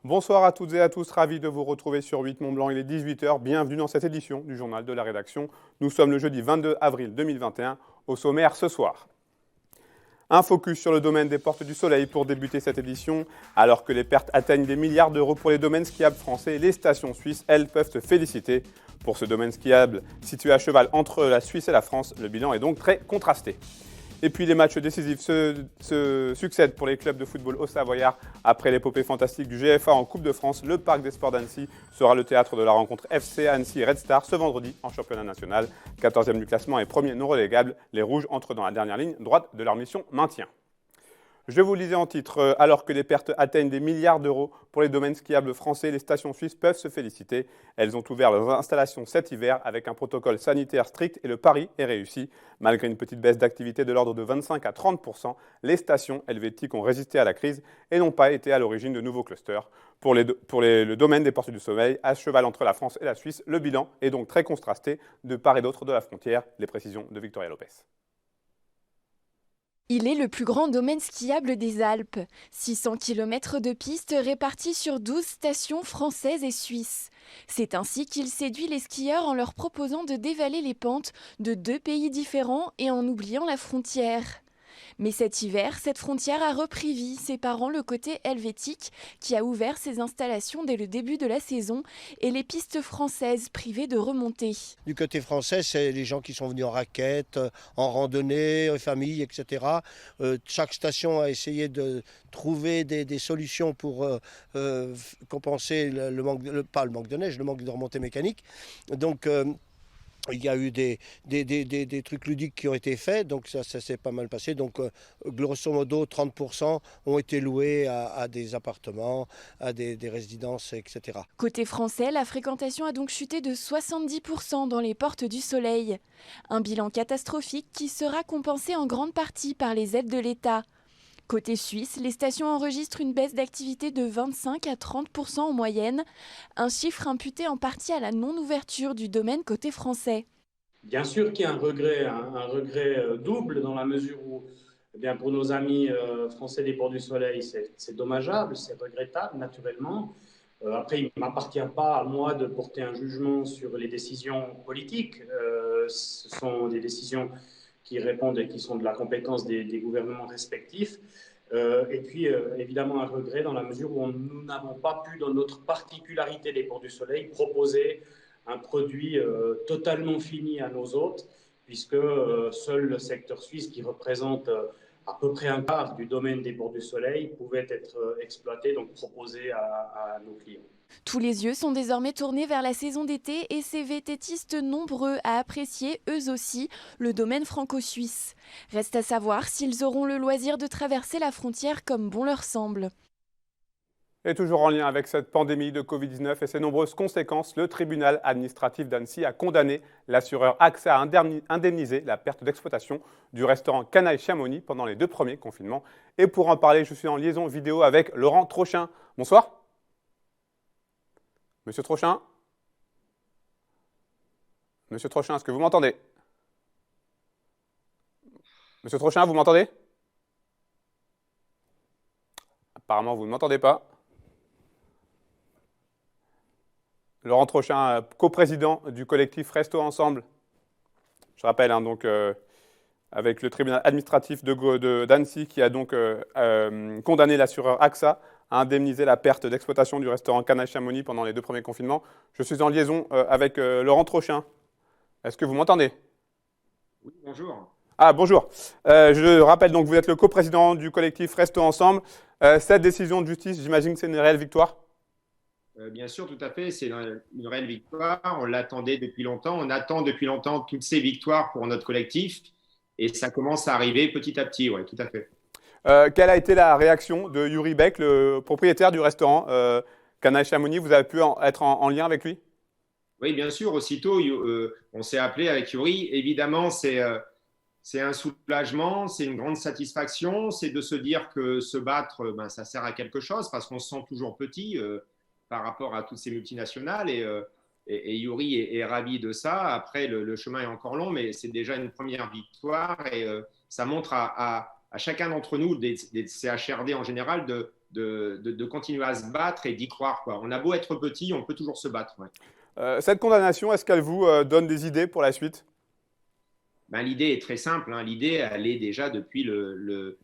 Bonsoir à toutes et à tous, ravi de vous retrouver sur 8 Mont-Blanc, il est 18h, bienvenue dans cette édition du journal de la rédaction. Nous sommes le jeudi 22 avril 2021, au sommaire ce soir. Un focus sur le domaine des Portes du Soleil pour débuter cette édition. Alors que les pertes atteignent des milliards d'euros pour les domaines skiables français, les stations suisses, elles, peuvent se féliciter. Pour ce domaine skiable situé à cheval entre la Suisse et la France, le bilan est donc très contrasté. Et puis les matchs décisifs se succèdent pour les clubs de football au Savoyard. Après l'épopée fantastique du GFA en Coupe de France, le Parc des Sports d'Annecy sera le théâtre de la rencontre FC Annecy Red Star ce vendredi en championnat national. 14e du classement et premier non relégable, les Rouges entrent dans la dernière ligne droite de leur mission maintien. Je vous lisais en titre, alors que les pertes atteignent des milliards d'euros pour les domaines skiables français, les stations suisses peuvent se féliciter. Elles ont ouvert leurs installations cet hiver avec un protocole sanitaire strict et le pari est réussi. Malgré une petite baisse d'activité de l'ordre de 25 à 30%, les stations helvétiques ont résisté à la crise et n'ont pas été à l'origine de nouveaux clusters. Pour le domaine des Portes du Soleil, à cheval entre la France et la Suisse, le bilan est donc très contrasté de part et d'autre de la frontière. Les précisions de Victoria Lopez. Il est le plus grand domaine skiable des Alpes. 600 km de pistes réparties sur 12 stations françaises et suisses. C'est ainsi qu'il séduit les skieurs en leur proposant de dévaler les pentes de 2 pays différents et en oubliant la frontière. Mais cet hiver, cette frontière a repris vie, séparant le côté helvétique qui a ouvert ses installations dès le début de la saison et les pistes françaises privées de remontées. Du côté français, c'est les gens qui sont venus en raquette, en randonnée, en famille, etc. Chaque station a essayé de trouver des solutions pour compenser le manque, pas le manque de neige, le manque de remontée mécanique. Donc, il y a eu des trucs ludiques qui ont été faits, donc ça s'est pas mal passé. Donc, grosso modo, 30% ont été loués à des appartements, à des résidences, etc. Côté français, la fréquentation a donc chuté de 70% dans les Portes du Soleil. Un bilan catastrophique qui sera compensé en grande partie par les aides de l'État. Côté suisse, les stations enregistrent une baisse d'activité de 25 à 30% en moyenne, un chiffre imputé en partie à la non-ouverture du domaine côté français. Bien sûr qu'il y a un regret double dans la mesure où, eh bien, pour nos amis français des Ports du Soleil, c'est dommageable, c'est regrettable naturellement. Après, il ne m'appartient pas à moi de porter un jugement sur les décisions politiques. Ce sont des décisions qui répondent et qui sont de la compétence des gouvernements respectifs. Et puis, évidemment, un regret dans la mesure où nous n'avons pas pu, dans notre particularité des Ports du Soleil, proposer un produit totalement fini à nos hôtes, puisque seul le secteur suisse, qui représente à peu près un quart du domaine des Ports du Soleil, pouvait être exploité, donc proposé à nos clients. Tous les yeux sont désormais tournés vers la saison d'été et ces vététistes nombreux à apprécier, eux aussi, le domaine franco-suisse. Reste à savoir s'ils auront le loisir de traverser la frontière comme bon leur semble. Et toujours en lien avec cette pandémie de Covid-19 et ses nombreuses conséquences, le tribunal administratif d'Annecy a condamné l'assureur AXA à indemniser la perte d'exploitation du restaurant Canaille Chamonix pendant les 2 premiers confinements. Et pour en parler, je suis en liaison vidéo avec Laurent Trochin. Bonsoir. Monsieur Trochin. Monsieur Trochin, est-ce que vous m'entendez? Monsieur Trochin, vous m'entendez? Apparemment, vous ne m'entendez pas. Laurent Trochin, coprésident du collectif Resto Ensemble. Je rappelle, avec le tribunal administratif d'Annecy qui a donc condamné l'assureur AXA à indemniser la perte d'exploitation du restaurant Canaille Chamonix pendant les 2 premiers confinements. Je suis en liaison avec Laurent Trochin. Est-ce que vous m'entendez? Oui, bonjour. Ah, bonjour. Je rappelle donc, vous êtes le coprésident du collectif Resto Ensemble. Cette décision de justice, j'imagine que c'est une réelle victoire? Bien sûr, tout à fait. C'est une réelle victoire. On l'attendait depuis longtemps. On attend depuis longtemps toutes ces victoires pour notre collectif. Et ça commence à arriver petit à petit. Oui, tout à fait. Quelle a été la réaction de Yuri Beck, le propriétaire du restaurant Canaille Chamonix? Vous avez pu être en lien avec lui? Oui, bien sûr. Aussitôt, on s'est appelé avec Yuri. Évidemment, c'est un soulagement, c'est une grande satisfaction. C'est de se dire que se battre, ça sert à quelque chose parce qu'on se sent toujours petit par rapport à toutes ces multinationales. Et Yuri est ravi de ça. Après, le chemin est encore long, mais c'est déjà une première victoire. Et ça montre à chacun d'entre nous, des CHRD en général, de continuer à se battre et d'y croire, quoi. On a beau être petit, on peut toujours se battre. Ouais. Cette condamnation, est-ce qu'elle vous donne des idées pour la suite? L'idée est très simple. Hein. L'idée, elle est déjà depuis le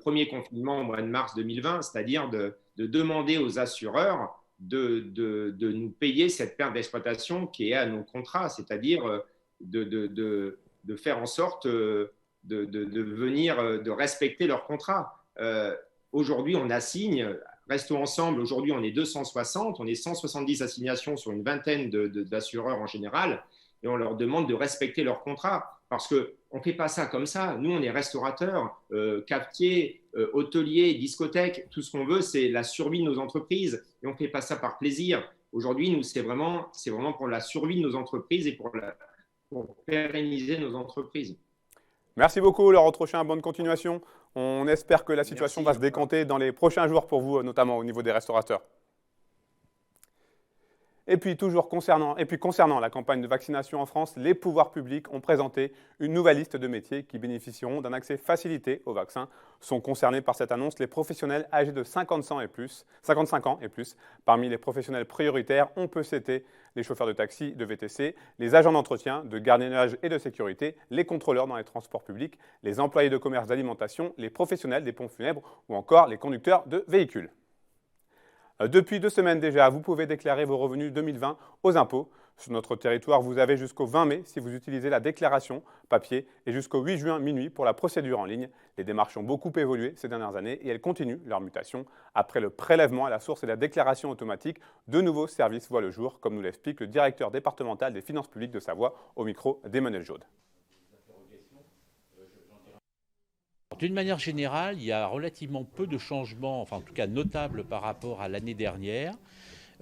premier confinement au mois de mars 2020, c'est-à-dire de demander aux assureurs de nous payer cette perte d'exploitation qui est à nos contrats, c'est-à-dire de faire en sorte de respecter leurs contrats. Aujourd'hui, on assigne, restons ensemble, aujourd'hui on est 260, on est 170 assignations sur une vingtaine d'assureurs en général, et on leur demande de respecter leurs contrats. Parce qu'on ne fait pas ça comme ça. Nous, on est restaurateurs, cafetiers, hôteliers, discothèques. Tout ce qu'on veut, c'est la survie de nos entreprises. Et on ne fait pas ça par plaisir. Aujourd'hui, nous, c'est vraiment pour la survie de nos entreprises et pour pérenniser nos entreprises. Merci beaucoup, Laurent Trochin. Bonne continuation. On espère que la situation va se décanter dans les prochains jours pour vous, notamment au niveau des restaurateurs. Et puis, concernant la campagne de vaccination en France, les pouvoirs publics ont présenté une nouvelle liste de métiers qui bénéficieront d'un accès facilité au vaccin. Sont concernés par cette annonce les professionnels âgés de 55 ans et plus. Parmi les professionnels prioritaires, on peut citer les chauffeurs de taxi, de VTC, les agents d'entretien, de gardiennage et de sécurité, les contrôleurs dans les transports publics, les employés de commerce d'alimentation, les professionnels des pompes funèbres ou encore les conducteurs de véhicules. Depuis 2 semaines déjà, vous pouvez déclarer vos revenus 2020 aux impôts. Sur notre territoire, vous avez jusqu'au 20 mai si vous utilisez la déclaration papier et jusqu'au 8 juin minuit pour la procédure en ligne. Les démarches ont beaucoup évolué ces dernières années et elles continuent leur mutation. Après le prélèvement à la source et la déclaration automatique, de nouveaux services voient le jour, comme nous l'explique le directeur départemental des finances publiques de Savoie au micro d'Emmanuel Jaude. D'une manière générale, il y a relativement peu de changements, enfin en tout cas notables par rapport à l'année dernière.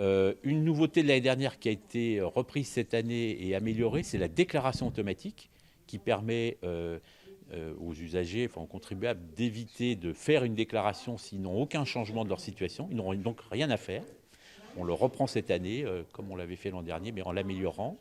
Une nouveauté de l'année dernière qui a été reprise cette année et améliorée, c'est la déclaration automatique qui permet aux usagers, enfin aux contribuables, d'éviter de faire une déclaration s'ils n'ont aucun changement de leur situation. Ils n'auront donc rien à faire. On le reprend cette année, comme on l'avait fait l'an dernier, mais en l'améliorant.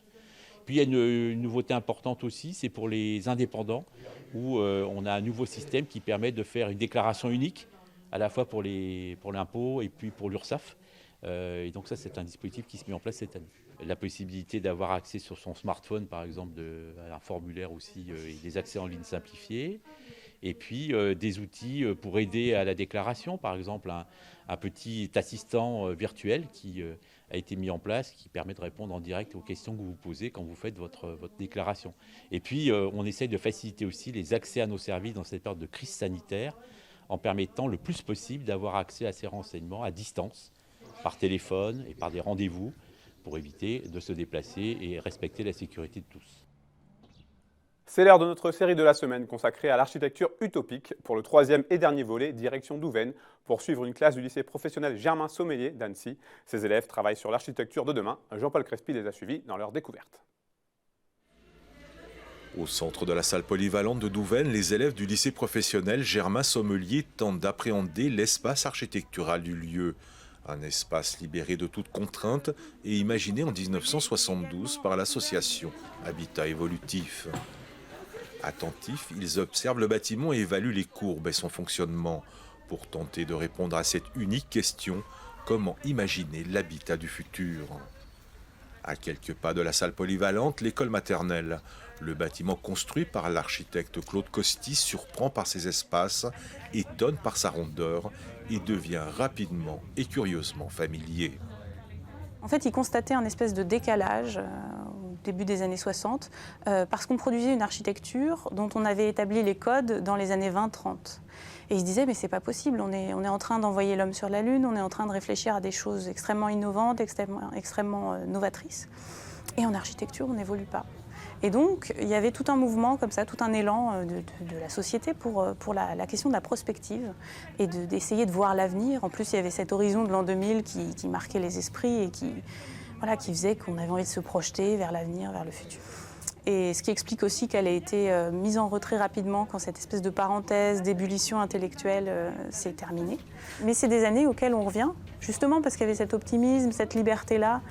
Puis il y a une nouveauté importante aussi, c'est pour les indépendants, où on a un nouveau système qui permet de faire une déclaration unique, à la fois pour l'impôt et puis pour l'URSSAF. Et donc ça, c'est un dispositif qui se met en place cette année. La possibilité d'avoir accès sur son smartphone, par exemple, à un formulaire aussi, et des accès en ligne simplifiés. Et puis des outils pour aider à la déclaration, par exemple un petit assistant virtuel qui a été mis en place, qui permet de répondre en direct aux questions que vous vous posez quand vous faites votre déclaration. Et puis on essaye de faciliter aussi les accès à nos services dans cette période de crise sanitaire, en permettant le plus possible d'avoir accès à ces renseignements à distance, par téléphone et par des rendez-vous, pour éviter de se déplacer et respecter la sécurité de tous. C'est l'heure de notre série de la semaine consacrée à l'architecture utopique pour le 3e et dernier volet, direction Douvaine, pour suivre une classe du lycée professionnel Germain Sommelier d'Annecy. Ces élèves travaillent sur l'architecture de demain. Jean-Paul Crespi les a suivis dans leur découverte. Au centre de la salle polyvalente de Douvaine, les élèves du lycée professionnel Germain Sommelier tentent d'appréhender l'espace architectural du lieu. Un espace libéré de toute contrainte et imaginé en 1972 par l'association Habitat Évolutif. Attentifs, ils observent le bâtiment et évaluent les courbes et son fonctionnement pour tenter de répondre à cette unique question, comment imaginer l'habitat du futur. À quelques pas de la salle polyvalente, l'école maternelle. Le bâtiment construit par l'architecte Claude Costis surprend par ses espaces, étonne par sa rondeur et devient rapidement et curieusement familier. En fait, il constatait un espèce de décalage au début des années 60 parce qu'on produisait une architecture dont on avait établi les codes dans les années 20-30. Et il se disait, mais c'est pas possible, on est en train d'envoyer l'homme sur la Lune, on est en train de réfléchir à des choses extrêmement innovantes, extrêmement novatrices. Et en architecture, on n'évolue pas. Et donc, il y avait tout un mouvement comme ça, tout un élan de la société pour la question de la prospective et d'essayer de voir l'avenir. En plus, il y avait cet horizon de l'an 2000 qui marquait les esprits et qui faisait qu'on avait envie de se projeter vers l'avenir, vers le futur. Et ce qui explique aussi qu'elle a été mise en retrait rapidement quand cette espèce de parenthèse d'ébullition intellectuelle s'est terminée. Mais c'est des années auxquelles on revient, justement parce qu'il y avait cet optimisme, cette liberté-là,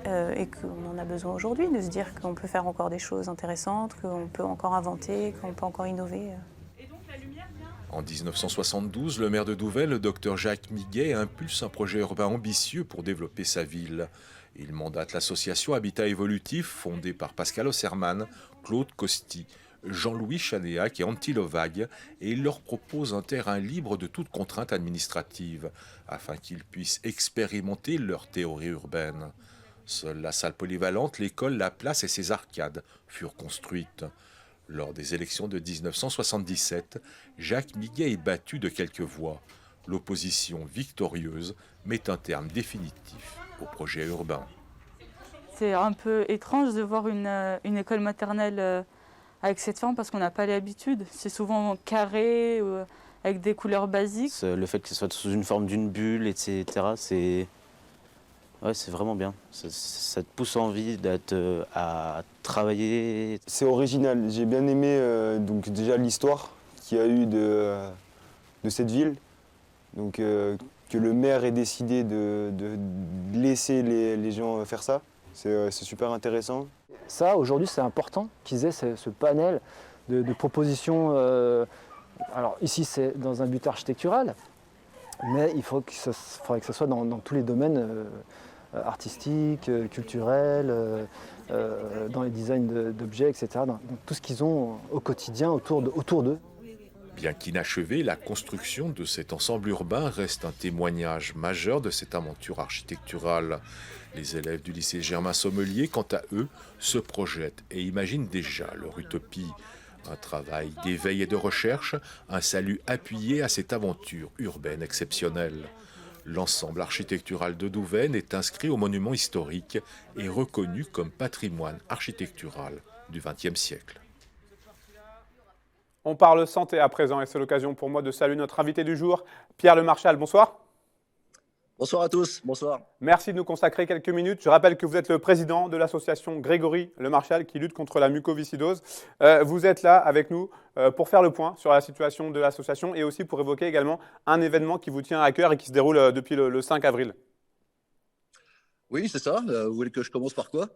et qu'on en a besoin aujourd'hui, de se dire qu'on peut faire encore des choses intéressantes, qu'on peut encore inventer, qu'on peut encore innover. Et donc la lumière vient En 1972, le maire de Douvel, le docteur Jacques Miguet, impulse un projet urbain ambitieux pour développer sa ville. Il mandate l'association Habitat Évolutif, fondée par Pascal Osserman, Claude Costi, Jean-Louis Chanéac et Antti Lovag, et il leur propose un terrain libre de toute contrainte administrative, afin qu'ils puissent expérimenter leur théorie urbaine. Seule la salle polyvalente, l'école, la place et ses arcades furent construites. Lors des élections de 1977, Jacques Miguet est battu de quelques voix. L'opposition victorieuse met un terme définitif au projet urbain. C'est un peu étrange de voir une école maternelle avec cette forme parce qu'on n'a pas l'habitude. C'est souvent carré, avec des couleurs basiques. Le fait que ce soit sous une forme d'une bulle, etc., c'est vraiment bien. Ça te pousse envie à travailler. C'est original. J'ai bien aimé donc déjà l'histoire qu'il y a eu de cette ville. Donc que le maire ait décidé de laisser les gens faire ça, c'est super intéressant. Ça, aujourd'hui, c'est important qu'ils aient ce panel de propositions. Alors ici, c'est dans un but architectural, mais il faudrait que ce soit dans tous les domaines artistiques, culturels, dans les designs d'objets, etc., dans tout ce qu'ils ont au quotidien autour d'eux. Bien qu'inachevé, la construction de cet ensemble urbain reste un témoignage majeur de cette aventure architecturale. Les élèves du lycée Germain Sommelier, quant à eux, se projettent et imaginent déjà leur utopie. Un travail d'éveil et de recherche, un salut appuyé à cette aventure urbaine exceptionnelle. L'ensemble architectural de Douven est inscrit au monument historique et reconnu comme patrimoine architectural du XXe siècle. On parle santé à présent et c'est l'occasion pour moi de saluer notre invité du jour, Pierre Lemarchal. Bonsoir. Bonsoir à tous, bonsoir. Merci de nous consacrer quelques minutes. Je rappelle que vous êtes le président de l'association Grégory Lemarchal qui lutte contre la mucoviscidose. Vous êtes là avec nous pour faire le point sur la situation de l'association et aussi pour évoquer également un événement qui vous tient à cœur et qui se déroule depuis le 5 avril. Oui, c'est ça. Vous voulez que je commence par quoi?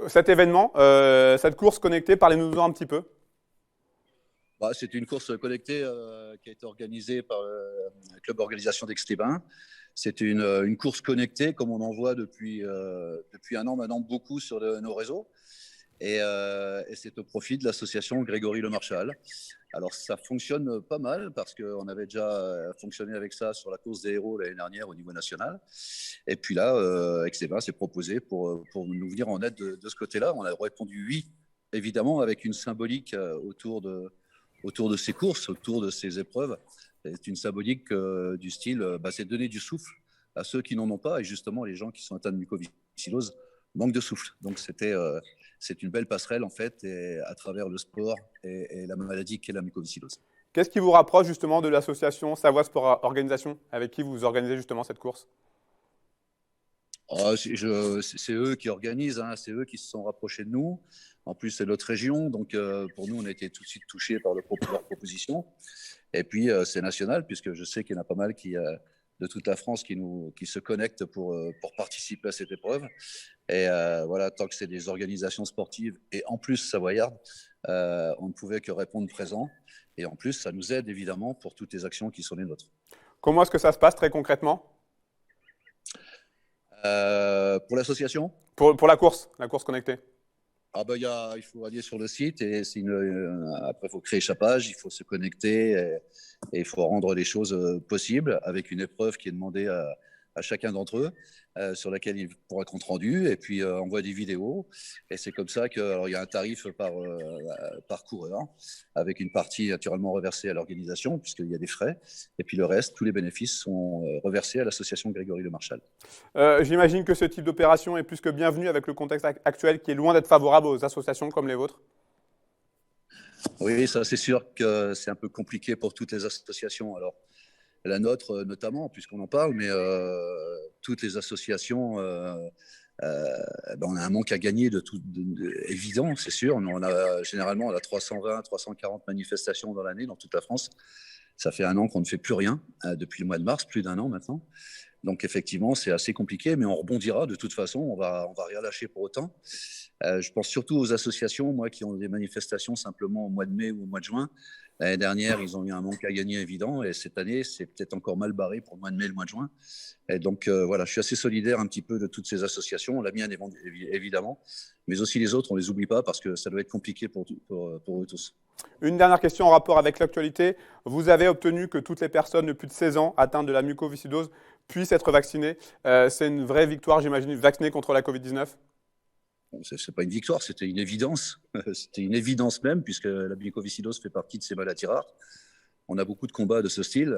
Cet événement, cette course connectée, parlez-nous-en un petit peu. C'est une course connectée qui a été organisée par le club organisation d'Aix-les-Bains. C'est une course connectée comme on en voit depuis un an maintenant beaucoup sur nos réseaux. Et c'est au profit de l'association Grégory Lemarchal. Alors ça fonctionne pas mal parce qu'on avait déjà fonctionné avec ça sur la course des héros l'année dernière au niveau national. Et puis là, Aix-les-Bains s'est proposé pour nous venir en aide de ce côté-là. On a répondu oui, évidemment, avec une symbolique autour de ces courses, autour de ces épreuves. C'est une symbolique du style, c'est donner du souffle à ceux qui n'en ont pas, et justement les gens qui sont atteints de mucoviscidose manquent de souffle. Donc c'est une belle passerelle en fait, et à travers le sport et la maladie qu'est la mucoviscidose. Qu'est-ce qui vous rapproche justement de l'association Savoie Sport Organisation, avec qui vous organisez justement cette course? C'est eux qui organisent, c'est eux qui se sont rapprochés de nous. En plus, c'est notre région, donc pour nous, on a été tout de suite touchés par leur proposition. Et puis, c'est national, puisque je sais qu'il y en a pas mal de toute la France qui se connectent pour participer à cette épreuve. Et voilà, tant que c'est des organisations sportives et en plus savoyardes, on ne pouvait que répondre présent. Et en plus, ça nous aide évidemment pour toutes les actions qui sont les nôtres. Comment est-ce que ça se passe très concrètement? Pour l'association? Pour la course connectée. Il faut aller sur le site et après il faut créer sa page, il faut se connecter et il faut rendre les choses possibles avec une épreuve qui est demandée à chacun d'entre eux, sur laquelle il pourra compte rendu, et puis on voit des vidéos, et c'est comme ça qu'il y a un tarif par coureur, avec une partie naturellement reversée à l'organisation, puisqu'il y a des frais, et puis le reste, tous les bénéfices sont reversés à l'association Grégory Lemarchal. J'imagine que ce type d'opération est plus que bienvenu avec le contexte actuel qui est loin d'être favorable aux associations comme les vôtres. Oui, ça c'est sûr que c'est un peu compliqué pour toutes les associations. Alors, la nôtre notamment, puisqu'on en parle, mais toutes les associations, on a un manque à gagner évident, c'est sûr. Généralement, on a 320, 340 manifestations dans l'année, dans toute la France. Ça fait un an qu'on ne fait plus rien, depuis le mois de mars, plus d'un an maintenant. Donc effectivement, c'est assez compliqué, mais on rebondira de toute façon, on va rien lâcher pour autant. Je pense surtout aux associations, moi, qui ont des manifestations simplement au mois de mai ou au mois de juin. L'année dernière, ils ont eu un manque à gagner évident, et cette année, c'est peut-être encore mal barré pour le mois de mai et le mois de juin. Et donc voilà, je suis assez solidaire un petit peu de toutes ces associations, la mienne évidemment, mais aussi les autres, on ne les oublie pas parce que ça doit être compliqué pour eux tous. Une dernière question en rapport avec l'actualité. Vous avez obtenu que toutes les personnes de plus de 16 ans atteintes de la mucoviscidose puissent être vaccinées. C'est une vraie victoire, j'imagine, vaccinées contre la Covid-19 ? Ce n'est pas une victoire, c'était une évidence. C'était une évidence même, puisque la mucoviscidose fait partie de ces maladies rares. On a beaucoup de combats de ce style,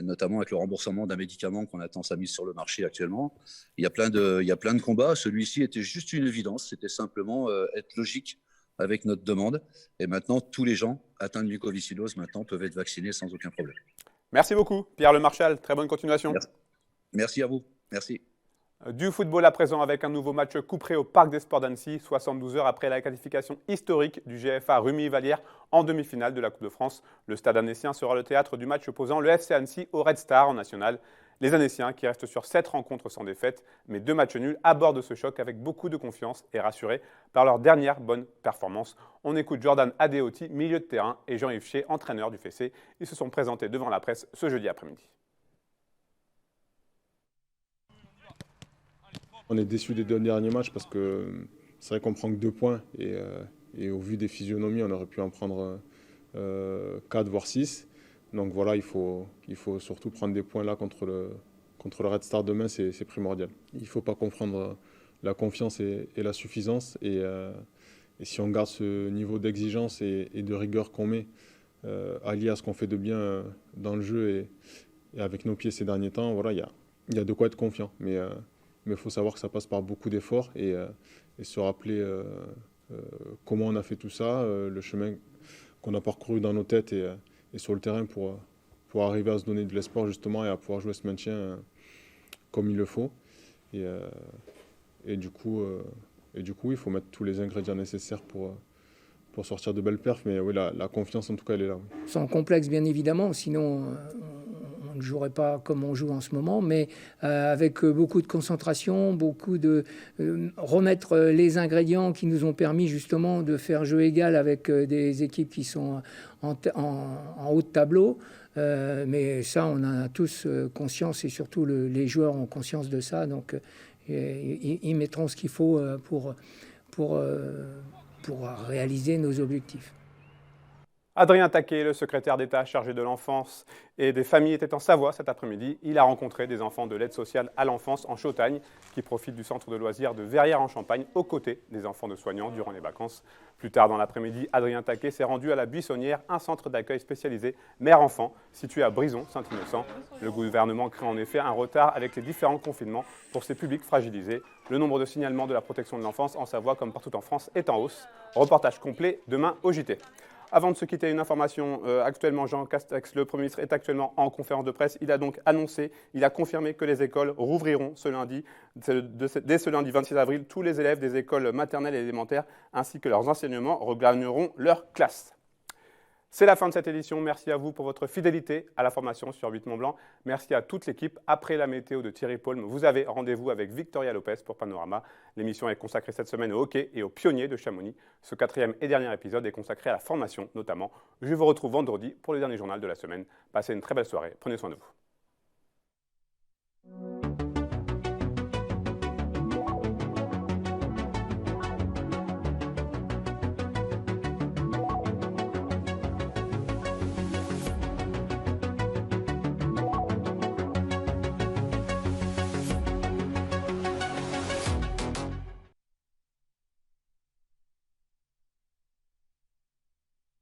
notamment avec le remboursement d'un médicament qu'on attend sa mise sur le marché actuellement. Il y a plein de combats. Celui-ci était juste une évidence. C'était simplement être logique avec notre demande. Et maintenant, tous les gens atteints de mucoviscidose maintenant peuvent être vaccinés sans aucun problème. Merci beaucoup, Pierre Le Marchal. Très bonne continuation. Merci à vous. Merci. Du football à présent avec un nouveau match couperé au Parc des Sports d'Annecy, 72 heures après la qualification historique du GFA Rumi-Vallière en demi-finale de la Coupe de France. Le stade annécien sera le théâtre du match opposant le FC Annecy au Red Star en national. Les Annéciens qui restent sur 7 rencontres sans défaite, mais 2 matchs nuls abordent ce choc avec beaucoup de confiance et rassurés par leur dernière bonne performance. On écoute Jordan Adeoti, milieu de terrain, et Jean-Yves Chez, entraîneur du FC. Ils se sont présentés devant la presse ce jeudi après-midi. On est déçus des 2 derniers matchs parce que c'est vrai qu'on prend que 2 points et au vu des physionomies, on aurait pu en prendre 4 voire 6. Donc voilà, il faut surtout prendre des points là contre le Red Star demain, c'est primordial. Il ne faut pas confondre la confiance et la suffisance. Et si on garde ce niveau d'exigence et de rigueur qu'on met, allié à ce qu'on fait de bien dans le jeu et avec nos pieds ces derniers temps, voilà, il y a de quoi être confiant. Mais il faut savoir que ça passe par beaucoup d'efforts et se rappeler comment on a fait tout ça, le chemin qu'on a parcouru dans nos têtes et sur le terrain pour arriver à se donner de l'espoir justement et à pouvoir jouer ce maintien comme il le faut. Et du coup, il faut mettre tous les ingrédients nécessaires pour sortir de belles perfs. Mais oui, la confiance en tout cas, elle est là. Oui. Sans complexe bien évidemment, sinon on ne jouerait pas comme on joue en ce moment, mais avec beaucoup de concentration, beaucoup de remettre les ingrédients qui nous ont permis justement de faire jeu égal avec des équipes qui sont en haut de tableau. Mais ça, on en a tous conscience et surtout les joueurs ont conscience de ça. Donc ils mettront ce qu'il faut pour réaliser nos objectifs. Adrien Taquet, le secrétaire d'État chargé de l'enfance et des familles, était en Savoie cet après-midi. Il a rencontré des enfants de l'aide sociale à l'enfance en Chautagne qui profitent du centre de loisirs de Verrières-en-Champagne aux côtés des enfants de soignants durant les vacances. Plus tard dans l'après-midi, Adrien Taquet s'est rendu à la Buissonnière, un centre d'accueil spécialisé mère-enfant situé à Brison, Saint-Innocent. Le gouvernement crée en effet un retard avec les différents confinements pour ces publics fragilisés. Le nombre de signalements de la protection de l'enfance en Savoie, comme partout en France, est en hausse. Reportage complet demain au JT. Avant de se quitter, une information. Actuellement, Jean Castex, le Premier ministre, est actuellement en conférence de presse. Il a donc annoncé, il a confirmé que les écoles rouvriront ce lundi. Dès ce lundi 26 avril, tous les élèves des écoles maternelles et élémentaires ainsi que leurs enseignements regagneront leur classe. C'est la fin de cette édition. Merci à vous pour votre fidélité à la formation sur 8 Mont Blanc. Merci à toute l'équipe. Après la météo de Thierry Paulme, vous avez rendez-vous avec Victoria Lopez pour Panorama. L'émission est consacrée cette semaine au hockey et aux pionniers de Chamonix. Ce 4e et dernier épisode est consacré à la formation notamment. Je vous retrouve vendredi pour le dernier journal de la semaine. Passez une très belle soirée. Prenez soin de vous.